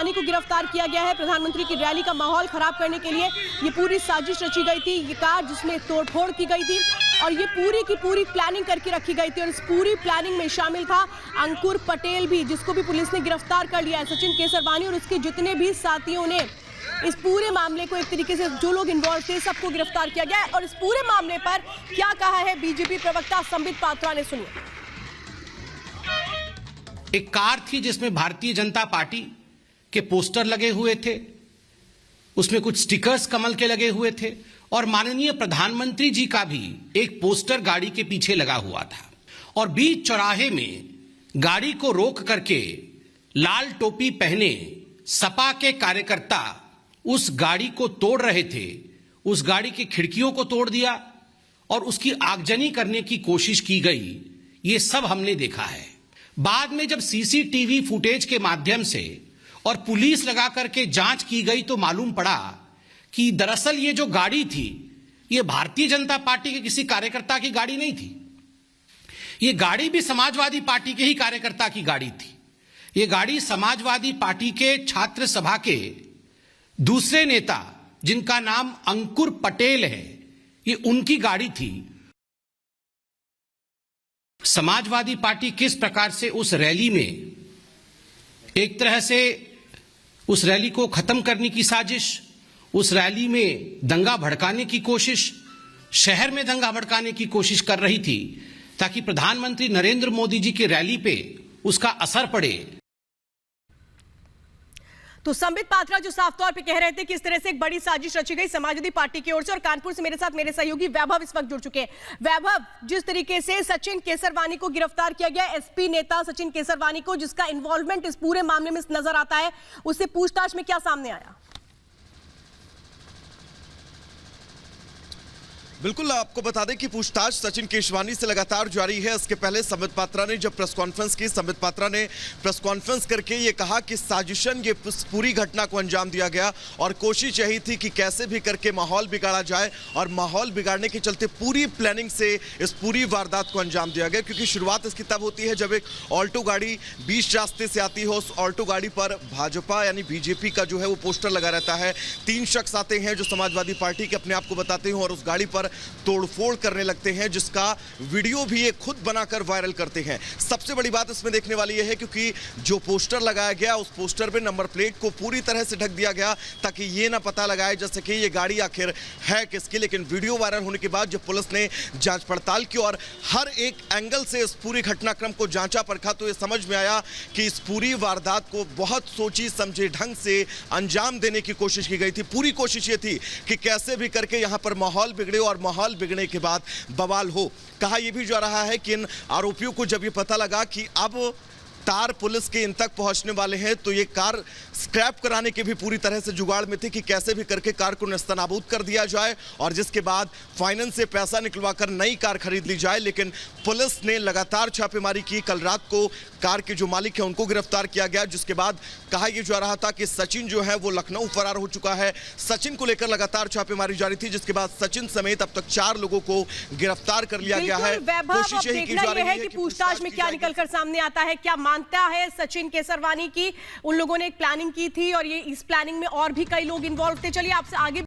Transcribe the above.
केसरवानी को गिरफ्तार किया गया है। प्रधानमंत्री की रैली का माहौल खराब करने के लिए ये पूरी साजिश रची गई थी। ये कार जिसमें तोड़फोड़ की गई थी और ये पूरी की पूरी प्लानिंग करके रखी गई थी और इस पूरी प्लानिंग में शामिल था अंकुर पटेल भी, जिसको भी पुलिस ने गिरफ्तार कर लिया है। सचिन केसरवानी और उसके जितने भी साथियों ने इस पूरे मामले को एक तरीके से जो लोग इन्वॉल्व थे सबको गिरफ्तार किया गया है। और इस पूरे मामले पर क्या कहा है बीजेपी प्रवक्ता संबित पात्रा ने, सुनिए। एक कार थी जिसमें भारतीय जनता पार्टी के पोस्टर लगे हुए थे, उसमें कुछ स्टिकर्स कमल के लगे हुए थे और माननीय प्रधानमंत्री जी का भी एक पोस्टर गाड़ी के पीछे लगा हुआ था। और बीच चौराहे में गाड़ी को रोक करके लाल टोपी पहने सपा के कार्यकर्ता उस गाड़ी को तोड़ रहे थे। उस गाड़ी की खिड़कियों को तोड़ दिया और उसकी आगजनी करने की कोशिश की गई। ये सब हमने देखा है। बाद में जब सीसीटीवी फुटेज के माध्यम से और पुलिस लगा करके जांच की गई तो मालूम पड़ा कि दरअसल ये जो गाड़ी थी ये भारतीय जनता पार्टी के किसी कार्यकर्ता की गाड़ी नहीं थी। ये गाड़ी भी समाजवादी पार्टी के ही कार्यकर्ता की गाड़ी थी। ये गाड़ी समाजवादी पार्टी के छात्र सभा के दूसरे नेता जिनका नाम अंकुर पटेल है, ये उनकी गाड़ी थी। समाजवादी पार्टी किस प्रकार से उस रैली में एक तरह से उस रैली को खत्म करने की साजिश, उस रैली में दंगा भड़काने की कोशिश, शहर में दंगा भड़काने की कोशिश कर रही थी ताकि प्रधानमंत्री नरेंद्र मोदी जी की रैली पे उसका असर पड़े। तो संबित पात्रा जो साफ तौर पे कह रहे थे कि इस तरह से एक बड़ी साजिश रची गई समाजवादी पार्टी की ओर से। और कानपुर से मेरे साथ मेरे सहयोगी वैभव इस वक्त जुड़ चुके हैं। वैभव, जिस तरीके से सचिन केसरवानी को गिरफ्तार किया गया, एसपी नेता सचिन केसरवानी को, जिसका इन्वॉल्वमेंट इस पूरे मामले में नजर आता है, उससे पूछताछ में क्या सामने आया? बिल्कुल, आपको बता दें कि पूछताछ सचिन केसरवानी से लगातार जारी है। इसके पहले संबित पात्रा ने जब प्रेस कॉन्फ्रेंस की, संबित पात्रा ने प्रेस कॉन्फ्रेंस करके ये कहा कि साजिशन ये पूरी घटना को अंजाम दिया गया और कोशिश यही थी कि कैसे भी करके माहौल बिगाड़ा जाए और माहौल बिगाड़ने के चलते पूरी प्लानिंग से इस पूरी वारदात को अंजाम दिया गया। क्योंकि शुरुआत इसकी तब होती है जब एक ऑल्टो गाड़ी बीच रास्ते से आती हो। उस ऑल्टो गाड़ी पर भाजपा यानी बीजेपी का जो है वो पोस्टर लगा रहता है। 3 शख्स आते हैं जो समाजवादी पार्टी के अपने आप को बताते हैं और उस गाड़ी पर तोड़फोड़ करने लगते हैं, जिसका वीडियो भी ये खुद बनाकर वायरल करते हैं। सबसे बड़ी बात इसमें देखने वाली ये है क्योंकि जो पोस्टर लगाया गया उस पोस्टर पे नंबर प्लेट को पूरी तरह से ढक दिया गया ताकि ये ना पता लगाए जैसे कि ये गाड़ी आखिर है किसकी। लेकिन वीडियो वायरल होने के बाद जब पुलिस ने जांच पड़ताल की और हर एक एंगल से इस पूरी घटनाक्रम को जांचा परखा तो ये समझ में आया कि इस पूरी वारदात को बहुत सोची समझे ढंग से अंजाम देने की कोशिश की गई थी। पूरी कोशिश ये थी कि कैसे भी करके यहां पर माहौल बिगड़े और माहौल बिगड़ने के बाद बवाल हो। कहा यह भी जा रहा है कि इन आरोपियों को जब ये पता लगा कि अब तार पुलिस के इन तक पहुंचने वाले हैं तो ये कार स्क्रैप कराने के भी पूरी तरह से जुगाड़ में थे कि कैसे भी करके कार को नेस्तनाबूद कर दिया जाए और जिसके बाद फाइनेंस से पैसा निकलवाकर नई कार खरीद ली जाए। लेकिन पुलिस ने लगातार छापेमारी की। कल रात को कार के जो मालिक है उनको गिरफ्तार किया गया, जिसके बाद कहा यह जा रहा था कि सचिन जो है वो लखनऊ फरार हो चुका है। सचिन को लेकर लगातार छापेमारी जारी थी, जिसके बाद सचिन समेत अब तक 4 लोगों को गिरफ्तार कर लिया गया है। कोशिश यही की जा रही है कि पूछताछ में क्या निकलकर सामने आता है। क्या मानता है सचिन केसरवानी की उन लोगों ने एक प्लानिंग की थी और ये इस प्लानिंग में और भी कई लोग इन्वॉल्व थे? चलिए आपसे आगे